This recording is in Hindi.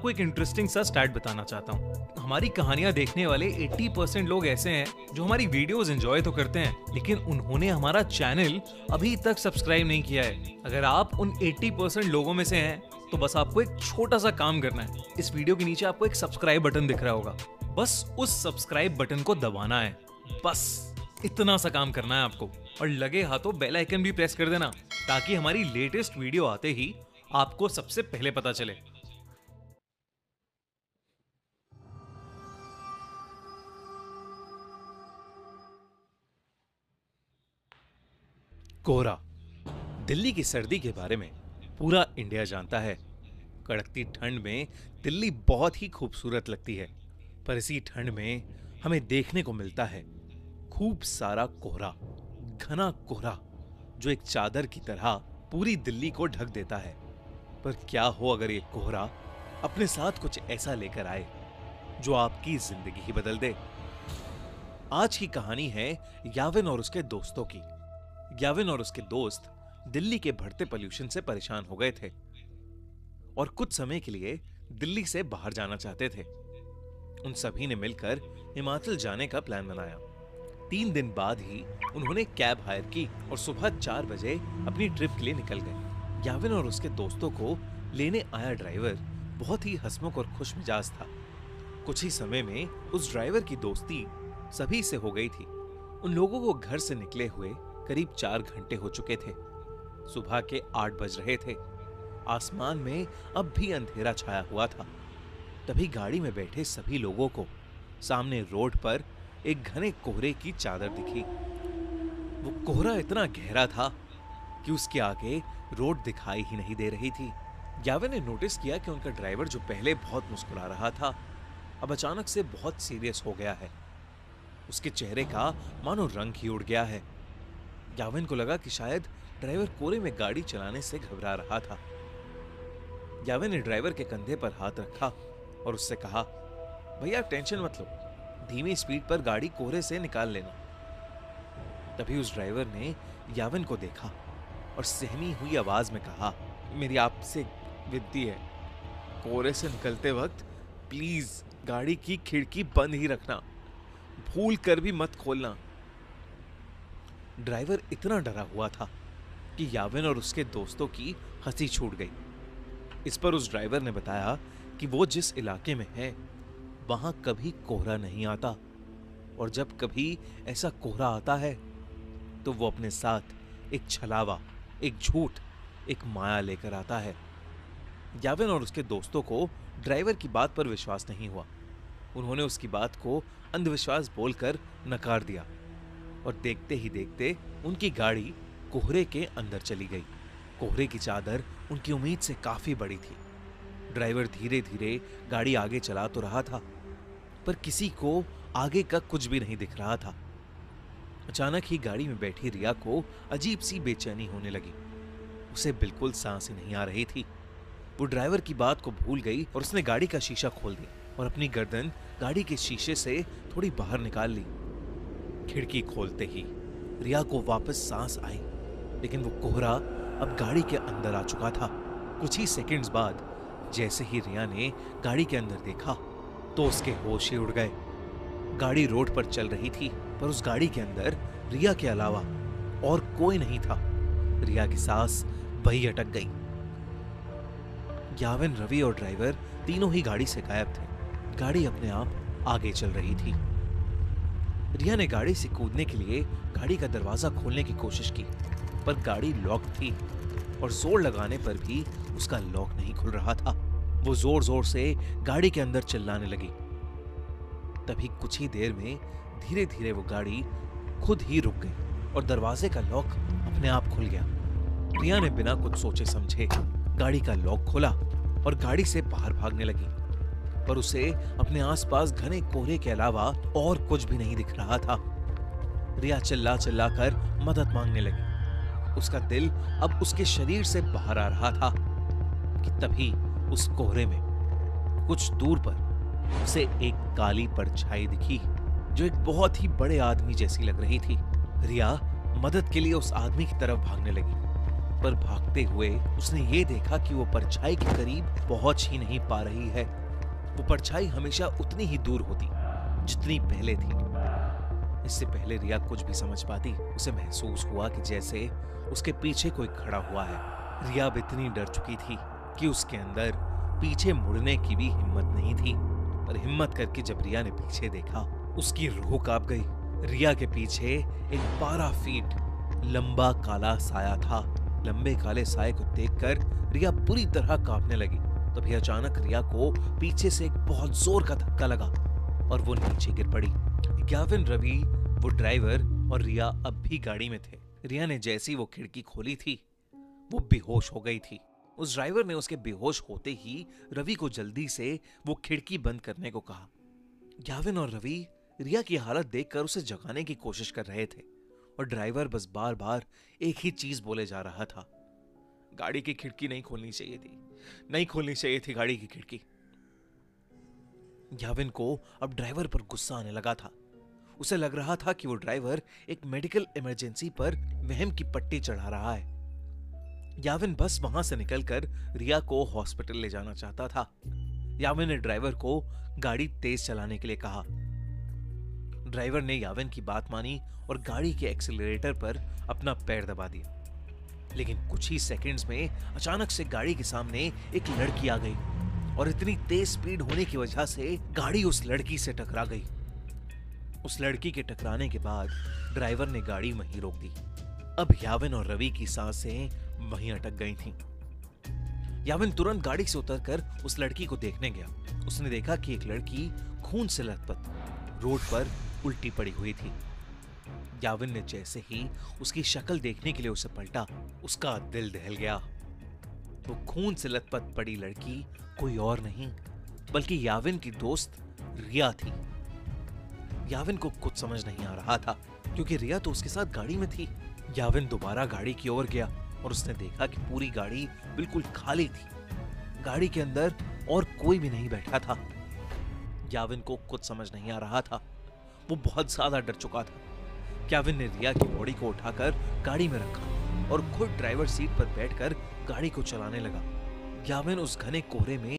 आपको एक इंटरेस्टिंग सा स्टैट बताना चाहता हूँ। हमारी कहानियां देखने वाले 80% लोग ऐसे हैं जो हमारी वीडियोस एंजॉय तो करते हैं, लेकिन उन्होंने हमारा चैनल अभी तक सब्सक्राइब नहीं किया है। अगर आप उन 80% लोगों में से हैं, तो बस आपको एक छोटा सा काम करना है। इस वीडियो के नीचे आपको एक सब्सक्राइब बटन दिख रहा होगा, बस उस सब्सक्राइब बटन को दबाना है। बस इतना सा काम करना है आपको, और लगे हाथों बेल आइकन भी प्रेस कर देना, ताकि हमारी लेटेस्ट वीडियो आते ही आपको सबसे पहले पता चले। कोहरा, दिल्ली की सर्दी के बारे में पूरा इंडिया जानता है। कड़कती ठंड में दिल्ली बहुत ही खूबसूरत लगती है, पर इसी ठंड में हमें देखने को मिलता है खूब सारा कोहरा, घना कोहरा जो एक चादर की तरह पूरी दिल्ली को ढक देता है। पर क्या हो अगर ये कोहरा अपने साथ कुछ ऐसा लेकर आए जो आपकी जिंदगी ही बदल दे। आज की कहानी है याविन और उसके दोस्तों की। याविन और उसके दोस्त दिल्ली के बढ़ते पोल्यूशन से परेशान हो गए थे और कुछ समय के लिए दिल्ली से बाहर जाना चाहते थे। उन सभी ने मिलकर हिमाचल जाने का प्लान बनाया। 3 दिन बाद ही उन्होंने कैब हायर की और सुबह 4 बजे अपनी ट्रिप के लिए निकल गए। याविन और उसके दोस्तों को लेने आया ड्राइवर बहुत ही हंसमुख और खुश मिजाज था। कुछ ही समय में उस ड्राइवर की दोस्ती सभी से हो गई थी। उन लोगों को घर से निकले हुए करीब 4 घंटे हो चुके थे। सुबह के 8 बज रहे थे। आसमान में अब भी अंधेरा छाया हुआ था। तभी गाड़ी में बैठे सभी लोगों को सामने रोड पर एक घने कोहरे की चादर दिखी। वो कोहरा इतना गहरा था कि उसके आगे रोड दिखाई ही नहीं दे रही थी। याविन ने नोटिस किया कि उनका ड्राइवर जो पहले बहुत मुस्कुरा रहा था, अब अचानक से बहुत सीरियस हो गया है। उसके चेहरे का मानो रंग ही उड़ गया है। याविन को लगा कि शायद ड्राइवर कोहरे में गाड़ी चलाने से घबरा रहा था। याविन ने ड्राइवर के कंधे पर हाथ रखा और उससे कहा, भैया टेंशन मत लो, धीमी स्पीड पर गाड़ी कोहरे से निकाल लेना। तभी उस ड्राइवर ने याविन को देखा और सहमी हुई आवाज में कहा, मेरी आपसे विनती है, कोहरे से निकलते वक्त प्लीज गाड़ी की खिड़की बंद ही रखना, भूल कर भी मत खोलना। ड्राइवर इतना डरा हुआ था कि याविन और उसके दोस्तों की हंसी छूट गई। इस पर उस ड्राइवर ने बताया कि वो जिस इलाके में है वहां कभी कोहरा नहीं आता, और जब कभी ऐसा कोहरा आता है तो वो अपने साथ एक छलावा, एक झूठ, एक माया लेकर आता है। याविन और उसके दोस्तों को ड्राइवर की बात पर विश्वास नहीं हुआ। उन्होंने उसकी बात को अंधविश्वास बोलकर नकार दिया और देखते ही देखते उनकी गाड़ी कोहरे के अंदर चली गई। कोहरे की चादर उनकी उम्मीद से काफी बड़ी थी। ड्राइवर धीरे धीरे गाड़ी आगे चला तो रहा था, पर किसी को आगे का कुछ भी नहीं दिख रहा था। अचानक ही गाड़ी में बैठी रिया को अजीब सी बेचैनी होने लगी। उसे बिल्कुल सांस ही नहीं आ रही थी। वो ड्राइवर की बात को भूल गई और उसने गाड़ी का शीशा खोल दिया और अपनी गर्दन गाड़ी के शीशे से थोड़ी बाहर निकाल ली। खिड़की खोलते ही रिया को वापस सांस आई, लेकिन वो कोहरा अब गाड़ी के अंदर आ चुका था। कुछ ही सेकंड्स बाद जैसे ही रिया ने गाड़ी के अंदर देखा तो उसके होश ही उड़ गए। गाड़ी रोड पर चल रही थी, पर उस गाड़ी के अंदर रिया के अलावा और कोई नहीं था। रिया की सांस वहीं अटक गई। याविन, रवि और ड्राइवर तीनों ही गाड़ी से गायब थे। गाड़ी अपने आप आगे चल रही थी। रिया ने गाड़ी से कूदने के लिए गाड़ी का दरवाजा खोलने की कोशिश की, पर गाड़ी लॉक थी और जोर लगाने पर भी उसका लॉक नहीं खुल रहा था। वो जोर जोर से गाड़ी के अंदर चिल्लाने लगी। तभी कुछ ही देर में धीरे धीरे वो गाड़ी खुद ही रुक गई और दरवाजे का लॉक अपने आप खुल गया। रिया ने बिना कुछ सोचे समझे गाड़ी का लॉक खोला और गाड़ी से बाहर भागने लगी, पर उसे अपने आसपास घने कोहरे के अलावा और कुछ भी नहीं दिख रहा था। रिया चिल्ला चिल्ला कर मदद मांगने लगी। उसका दिल अब उसके शरीर से बाहर आ रहा था कि तभी उस कोहरे में कुछ दूर पर उसे एक काली परछाई दिखी जो एक बहुत ही बड़े आदमी जैसी लग रही थी। रिया मदद के लिए उस आदमी की तरफ भागने लगी, पर भागते हुए उसने ये देखा कि वो परछाई के करीब पहुंच ही नहीं पा रही है। वो परछाई हमेशा उतनी ही दूर होती जितनी पहले थी। इससे पहले रिया कुछ भी समझ पाती, उसे महसूस हुआ कि जैसे उसके पीछे कोई खड़ा हुआ है। रिया अब इतनी डर चुकी थी कि उसके अंदर पीछे मुड़ने की भी हिम्मत नहीं थी। पर हिम्मत करके जब रिया ने पीछे देखा, उसकी रूह कांप गई। रिया के पीछे एक 12 फीट लंबा काला साया था। लंबे काले साये को देखकर रिया बुरी तरह कांपने लगी। तभी अचानक रिया को पीछे से एक बहुत जोर का धक्का लगा और वो नीचे गिर पड़ी। ग्याविन, रवि, वो ड्राइवर और रिया अब भी गाड़ी में थे। रिया ने जैसी वो खिड़की खोली थी, वो बेहोश हो गई थी। उस ड्राइवर ने उसके बेहोश होते ही रवि को जल्दी से वो खिड़की बंद करने को कहा। ग्याविन और रवि रिया की हालत देखकर उसे जगाने की कोशिश कर रहे थे और ड्राइवर बस बार बार एक ही चीज बोले जा रहा था, गाड़ी की खिड़की नहीं खोलनी चाहिए थी, नहीं खोलनी चाहिए थी गाड़ी की खिड़की। ग्याविन को अब ड्राइवर पर गुस्सा आने लगा था। उसे लग रहा था कि वो ड्राइवर एक मेडिकल इमरजेंसी पर वहम की पट्टी चढ़ा रहा है। ग्याविन बस वहां से निकलकर रिया को हॉस्पिटल ले जाना चाहता था। ग्याविन ने ड्राइवर को गाड़ी तेज चलाने के लिए कहा। ड्राइवर ने याविन की बात मानी और गाड़ी के एक्सीलरेटर पर अपना पैर दबा दिया। लेकिन कुछ ही सेकंड्स में अचानक से गाड़ी के सामने एक लड़की आ गई और इतनी तेज स्पीड होने की वजह से गाड़ी उस लड़की से टकरा गई। उस लड़की के टकराने के बाद ड्राइवर ने गाड़ी वहीं रोक दी। अब याविन और रवि की सांसें वहीं अटक गई थीं। याविन तुरंत गाड़ी से उतरकर उस लड़की को देखने गया। उसने देखा कि एक लड़की खून से लथपथ रोड पर उल्टी पड़ी हुई थी। याविन ने जैसे ही उसकी शक्ल देखने के लिए उसे पलटा, उसका दिल दहल गया। वो खून से लथपथ पड़ी लड़की कोई और नहीं बल्कि याविन की दोस्त रिया थी। याविन को कुछ समझ नहीं आ रहा था क्योंकि रिया तो उसके साथ गाड़ी में थी। याविन दोबारा गाड़ी की ओर गया और उसने देखा कि पूरी गाड़ी बिल्कुल खाली थी। गाड़ी के अंदर और कोई भी नहीं बैठा था। याविन को कुछ समझ नहीं आ रहा था। वो बहुत ज्यादा डर चुका था। याविन ने रिया की बॉडी को उठाकर गाड़ी में रखा और खुद ड्राइवर सीट पर बैठकर गाड़ी को चलाने लगा। याविन उस घने कोहरे में